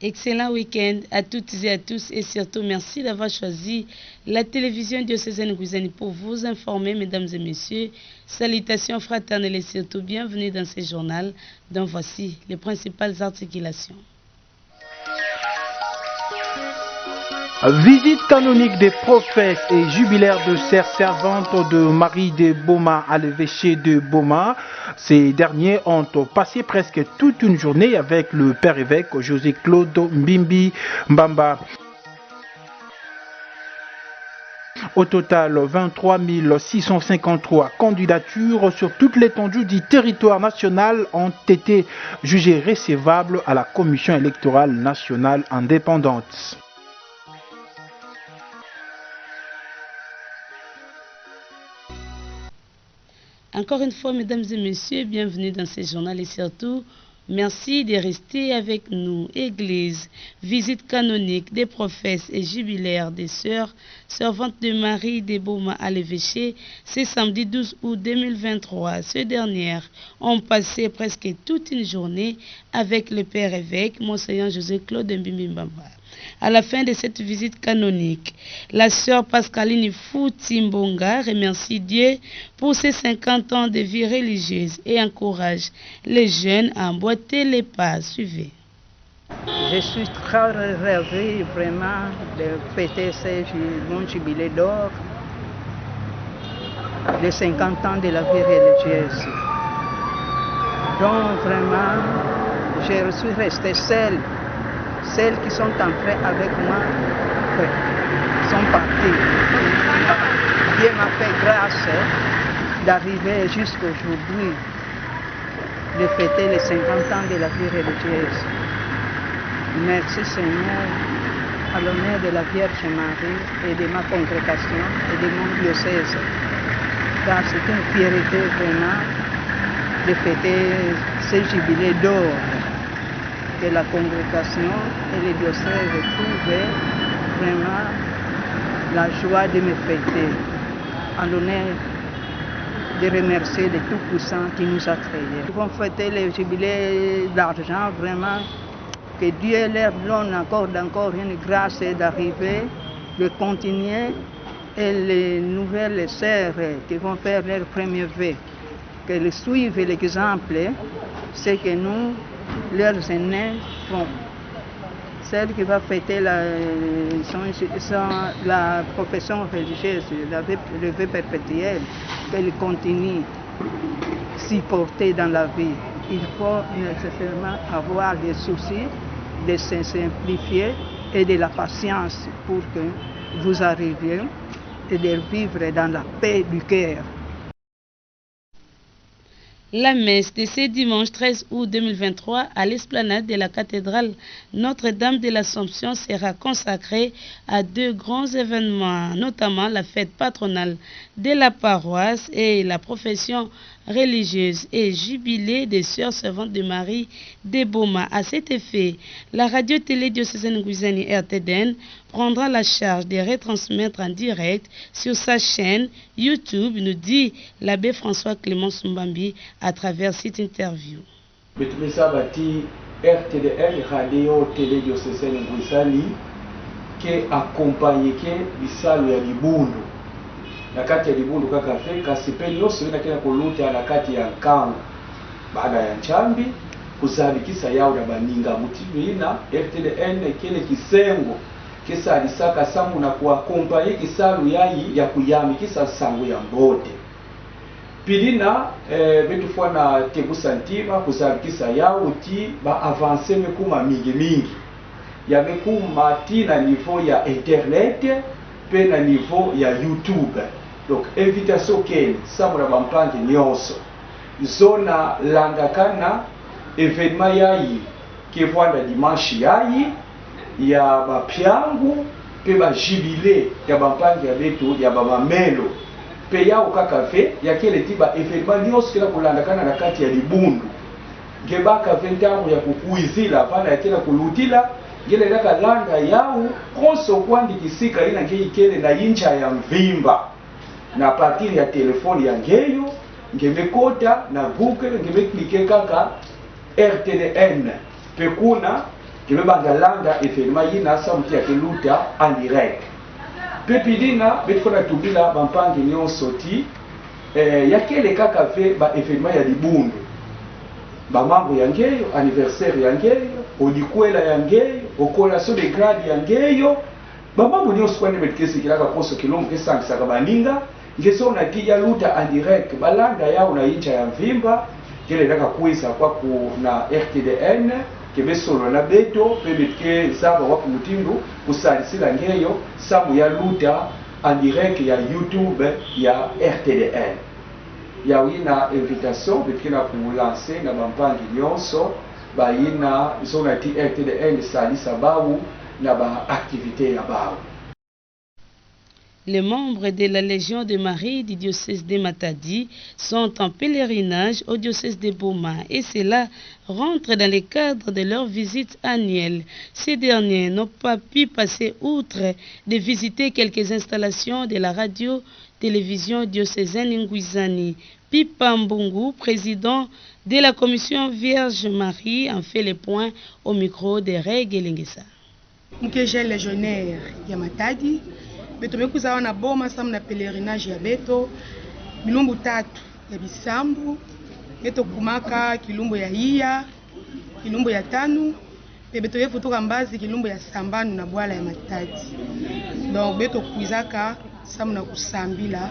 Excellent week-end à toutes et à tous et surtout merci d'avoir choisi la télévision diocésaine Ngwizani pour vous informer, mesdames et messieurs. Salutations fraternelles et surtout bienvenue dans ce journal dont voici les principales articulations. Visite canonique des prophètes et jubilaire de sœurs servantes de Marie de Boma à l'évêché de Boma. Ces derniers ont passé presque toute une journée avec le père évêque José Claude Mbimbi Mbamba. Au total, 23 653 candidatures sur toute l'étendue du territoire national ont été jugées recevables à la Commission électorale nationale indépendante. Encore une fois, mesdames et messieurs, bienvenue dans ce journal et surtout, merci de rester avec nous. Église, visite canonique des prophètes et jubilaires des sœurs, servantes de Marie de Boma à l'évêché, c'est samedi 12 août 2023. Ces dernières ont passé presque toute une journée avec le père évêque, Monseigneur José Claude Mbimbi Mbamba. À la fin de cette visite canonique, la sœur Pascaline Foutimbonga remercie Dieu pour ses 50 ans de vie religieuse et encourage les jeunes à emboîter les pas. Suivez. Je suis très heureuse vraiment de fêter mon jubilé d'or de 50 ans de la vie religieuse. Donc vraiment, je suis restée seule. Celles qui sont entrées avec moi sont parties. Dieu m'a fait grâce d'arriver jusqu'aujourd'hui, de fêter les 50 ans de la vie religieuse. Merci Seigneur, à l'honneur de la Vierge Marie et de ma congrégation et de mon diocèse. Car c'est une fierté vraiment de fêter ce jubilé d'or. Que la congrégation et les diocèses trouvent vraiment la joie de me fêter, en l'honneur de remercier le Tout-Puissant qui nous a créés. Nous vont fêter le jubilé d'argent, vraiment, que Dieu leur donne encore une grâce d'arriver, de continuer, et les nouvelles sœurs qui vont faire leur premier vœu, qu'elles suivent l'exemple, c'est que nous, leurs aînés font. Celle qui va fêter la profession religieuse, le vœu perpétuel, qu'elle continue s'y porter dans la vie. Il faut nécessairement avoir des soucis, de se simplifier et de la patience pour que vous arriviez et de vivre dans la paix du cœur. La messe de ce dimanche 13 août 2023 à l'esplanade de la cathédrale Notre-Dame de l'Assomption sera consacrée à deux grands événements, notamment la fête patronale de la paroisse et la profession religieuse et jubilé des sœurs servantes de Marie de Boma. À cet effet, la radio-télé diocésaine Ngwizani RTDN prendra la charge de retransmettre en direct sur sa chaîne YouTube, nous dit l'abbé François Clément Mbambi à travers cette interview. RTDN, radio télé diocésaine Ngwizani, qui accompagne bisalo ya libundu. Na kati ya libundu kaka fe kasipe nyose wina kena kuluta na kati ya nkangu baada ya nchambi kuzabikisa yao na baninga mutivina RTDN kile kisengo kisa alisaka samu na kuakompanye kisalu yayi ya kuyami kisa sangu ya mbote pilina betufua na tegusa ntima kuzabikisa yao uti ba avance mekuma mingi ya mekuma tina niveau ya internet pe na niveau ya YouTube. Donc invitation ken samura bampange nyonso zona langakana evenement yayi kevwanda dimanche yayi ya bapyangu pe ba jubilé ya bampange ya betu ya bamamelo pe yao kaka fe ya kele tiba evenement nyonso kila kulandakana na kati ya libundu ngebaka 20 ans ya kukuizila pana ya kila kulutila ngele daka langa yao konso kwandi kisika ina ngeikele na incha ya mvimba na partiri ya telefoni ya ngeyo ngemekota na Google ngemeklike kaka RTDN pekuna kebe bangalanda effectivement yina samuti ya keluta en direct pepidina betkona tubila bampangi nyonso ti yakele kaka ve ba effectivement ya libundu bamambo yangeyo anniversaire yangeyo odikwela yangeyo okolation de grade yangeyo bamambo nyonso kwani betikesikilaka poso kilombo kesangisaka baninga ngeso nakiya luta en direct balanda yao na incha ya mvimba kele naka kuisa kwa na RTDN kebesolo na beto pebetike zaba wapu mutindu kusalisila ngeyo samu ya luta en direct ya YouTube ya RTDN ya wina invitation betike na kulancer na bampangi nyonso bayina biso na ti RTDN salisa bawu na ba activité ya bawu. Les membres de la Légion de Marie du diocèse de Matadi sont en pèlerinage au diocèse de Boma et cela rentre dans le cadre de leur visite annuelle. Ces derniers n'ont pas pu passer outre de visiter quelques installations de la radio-télévision diocésaine Ngwizani. Pipa Mbungu, président de la commission Vierge Marie, en fait le point au micro de Ray Gelengesa. Mkeje légionnaire ya Matadi beto mekuza wana Boma samu na pèlerinage ya beto bilumbu tatu ya bisambu beto kumaka kilumbu ya iya kilumbu ya tanu pe beto yefutuka mbazi kilumbu ya sambanu na bwala ya Matadi. Donc beto kuizaka samu na kusambila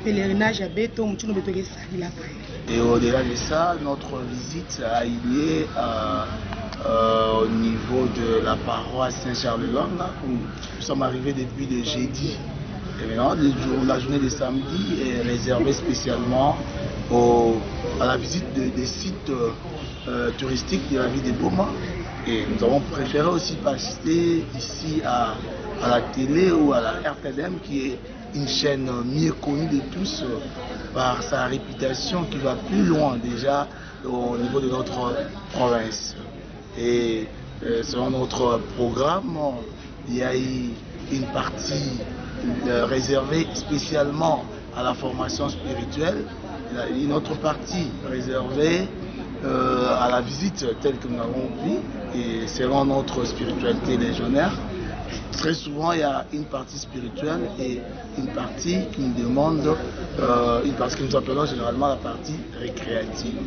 pèlerinage ya beto mchuno beto kesalila kaya. Et au-delà de ça, notre visite a eu lieu au niveau de la paroisse Saint-Charles-de-Langa, où nous sommes arrivés depuis le jeudi. Et maintenant, la journée de samedi est réservée spécialement à la visite des sites touristiques de la ville de Boma. Et nous avons préféré aussi passer ici à la télé ou à la RTDM, qui est une chaîne mieux connue de tous par sa réputation qui va plus loin déjà au niveau de notre province. Et selon notre programme, il y a eu une partie réservée spécialement à la formation spirituelle, une autre partie réservée à la visite telle que nous avons vu, et selon notre spiritualité légionnaire. Très souvent, il y a une partie spirituelle et une partie qui nous demande, une partie que nous appelons généralement la partie récréative.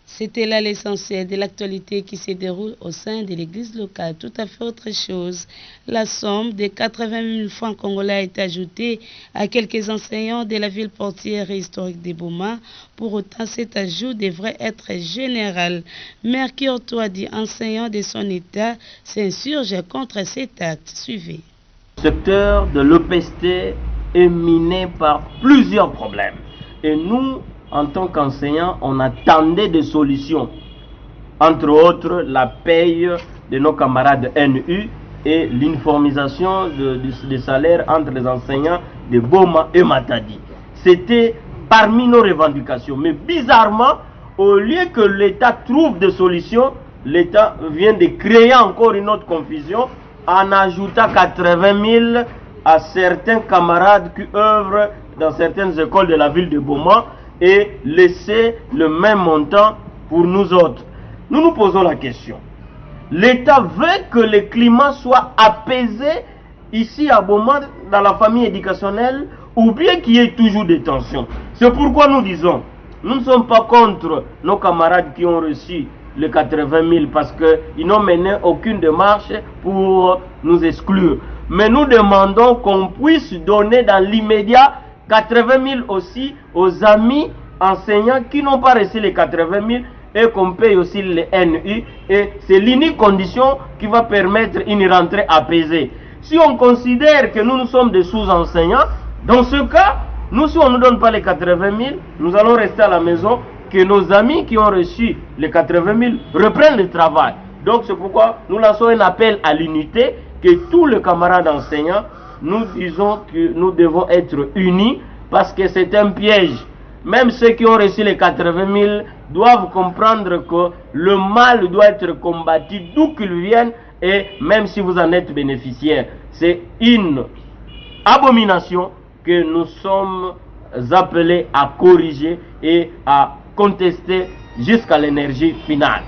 C'était là l'essentiel de l'actualité qui se déroule au sein de l'église locale. Tout à fait autre chose. La somme de 80 000 francs congolais a été ajoutée à quelques enseignants de la ville portière et historique de Boma. Pour autant, cet ajout devrait être général. Mercure Touadi, enseignant de son état, s'insurge contre cet acte. Suivez. Le secteur de l'EPST est miné par plusieurs problèmes. Et nous, en tant qu'enseignants, on attendait des solutions. Entre autres, la paye de nos camarades NU et l'uniformisation des salaires entre les enseignants de Boma et Matadi. C'était parmi nos revendications. Mais bizarrement, au lieu que l'État trouve des solutions, l'État vient de créer encore une autre confusion en ajoutant 80 000 à certains camarades qui œuvrent dans certaines écoles de la ville de Boma et laisser le même montant pour nous autres. Nous nous posons la question. L'État veut que le climat soit apaisé ici à Boma, dans la famille éducationnelle, ou bien qu'il y ait toujours des tensions. C'est pourquoi nous disons, nous ne sommes pas contre nos camarades qui ont reçu les 80 000 parce qu'ils n'ont mené aucune démarche pour nous exclure. Mais nous demandons qu'on puisse donner dans l'immédiat 80 000 aussi aux amis enseignants qui n'ont pas reçu les 80 000 et qu'on paye aussi les NU. Et c'est l'unique condition qui va permettre une rentrée apaisée. Si on considère que nous sommes des sous-enseignants, dans ce cas, nous, si on ne nous donne pas les 80 000, nous allons rester à la maison, que nos amis qui ont reçu les 80 000 reprennent le travail. Donc c'est pourquoi nous lançons un appel à l'unité, que tous les camarades enseignants, nous disons que nous devons être unis parce que c'est un piège. Même ceux qui ont reçu les 80 000 doivent comprendre que le mal doit être combattu d'où qu'il vienne et même si vous en êtes bénéficiaire. C'est une abomination que nous sommes appelés à corriger et à contester jusqu'à l'énergie finale.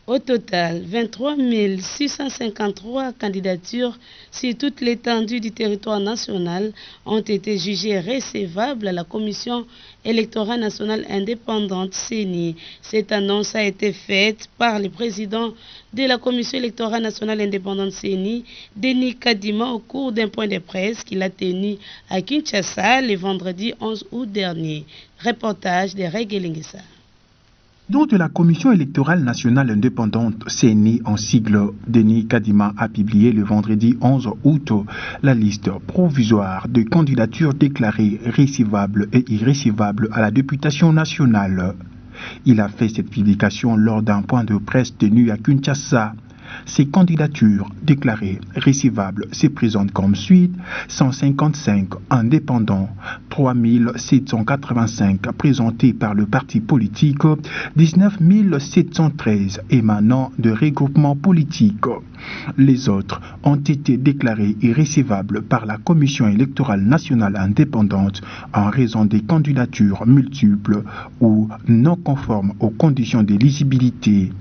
Au total, 23 653 candidatures sur toute l'étendue du territoire national ont été jugées recevables à la Commission électorale nationale indépendante CENI. Cette annonce a été faite par le président de la Commission électorale nationale indépendante CENI, Denis Kadima, au cours d'un point de presse qu'il a tenu à Kinshasa le vendredi 11 août dernier. Reportage de Regelingisa. Dont de la Commission électorale nationale indépendante CENI en sigle, Denis Kadima a publié le vendredi 11 août la liste provisoire de candidatures déclarées recevables et irrecevables à la députation nationale. Il a fait cette publication lors d'un point de presse tenu à Kinshasa. Ces candidatures déclarées recevables se présentent comme suit: 155 indépendants, 3785 présentés par le parti politique, 19 713 émanant de regroupements politiques. Les autres ont été déclarés irrecevables par la Commission électorale nationale indépendante en raison des candidatures multiples ou non conformes aux conditions d'éligibilité.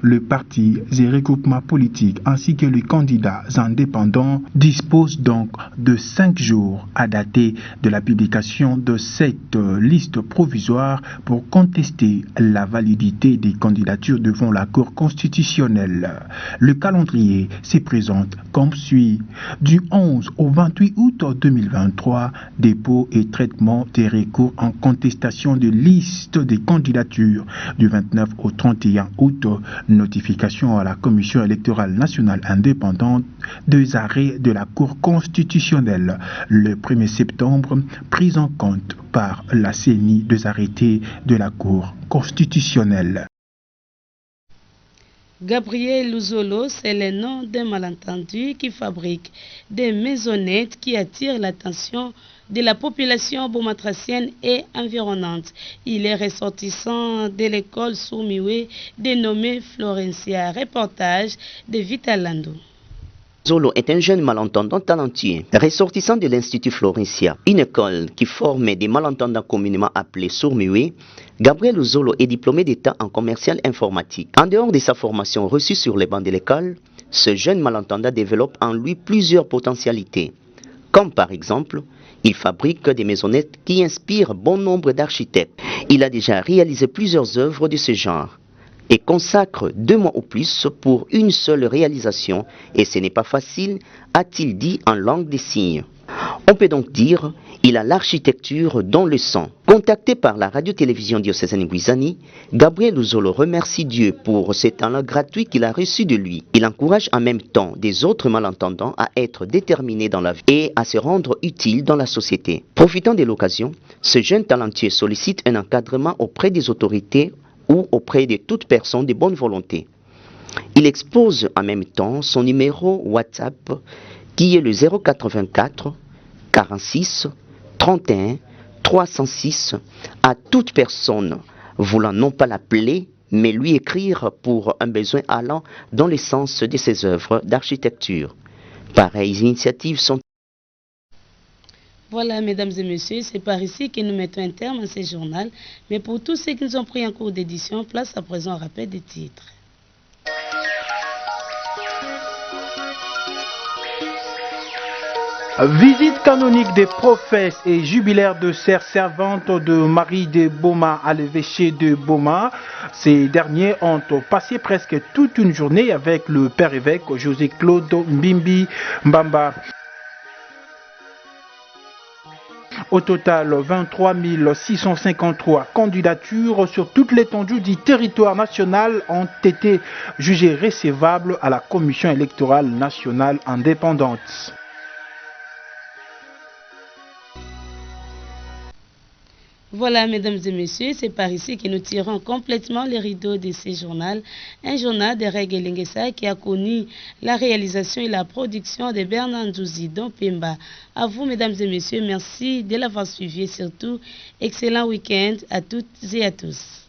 Le parti et regroupements politiques ainsi que les candidats indépendants disposent donc de 5 jours à dater de la publication de cette liste provisoire pour contester la validité des candidatures devant la Cour constitutionnelle. Le calendrier se présente comme suit: du 11 au 28 août 2023, dépôt et traitement des recours en contestation de liste des candidatures. Du 29 au 31 août, notification à la Commission électorale nationale indépendante des arrêts de la Cour constitutionnelle. Le 1er septembre, prise en compte par la CENI des arrêtés de la Cour constitutionnelle. Gabriel Luzolo, c'est le nom d'un malentendu qui fabrique des maisonnettes qui attirent l'attention de la population beaumatracienne et environnante. Il est ressortissant de l'école Sourmiwe dénommée Florencia. Reportage de Vitalando. Zolo est un jeune malentendant talentueux, ressortissant de l'Institut Florencia, une école qui forme des malentendants communément appelés Sourmiwe. Gabriel Zolo est diplômé d'État en commercial informatique. En dehors de sa formation reçue sur les bancs de l'école, ce jeune malentendant développe en lui plusieurs potentialités, comme par exemple, il fabrique des maisonnettes qui inspirent bon nombre d'architectes. Il a déjà réalisé plusieurs œuvres de ce genre et consacre 2 mois ou plus pour une seule réalisation, et ce n'est pas facile, a-t-il dit en langue des signes. On peut donc dire il a l'architecture dans le sang. Contacté par la radio-télévision diocésaine Guizani, Gabriel Zolo remercie Dieu pour ce talent gratuit qu'il a reçu de lui. Il encourage en même temps des autres malentendants à être déterminés dans la vie et à se rendre utiles dans la société. Profitant de l'occasion, ce jeune talentueux sollicite un encadrement auprès des autorités ou auprès de toute personne de bonne volonté. Il expose en même temps son numéro WhatsApp qui est le 084 46 31 306 à toute personne voulant non pas l'appeler mais lui écrire pour un besoin allant dans le sens de ses œuvres d'architecture. Pareilles initiatives sont... Voilà, mesdames et messieurs, c'est par ici que nous mettons un terme à ce journal. Mais pour tous ceux qui nous ont pris en cours d'édition, place à présent un rappel des titres. Visite canonique des prophètes et jubilaire de Sœur Servante de Marie de Boma à l'évêché de Boma. Ces derniers ont passé presque toute une journée avec le père évêque José Claude Mbimbi Mbamba. Au total, 23 653 candidatures sur toute l'étendue du territoire national ont été jugées recevables à la Commission électorale nationale indépendante. Voilà, mesdames et messieurs, c'est par ici que nous tirons complètement les rideaux de ce journal. Un journal de Regelingesa qui a connu la réalisation et la production de Bernard Ndouzi Pemba. À vous, mesdames et messieurs, merci de l'avoir suivi et surtout, excellent week-end à toutes et à tous.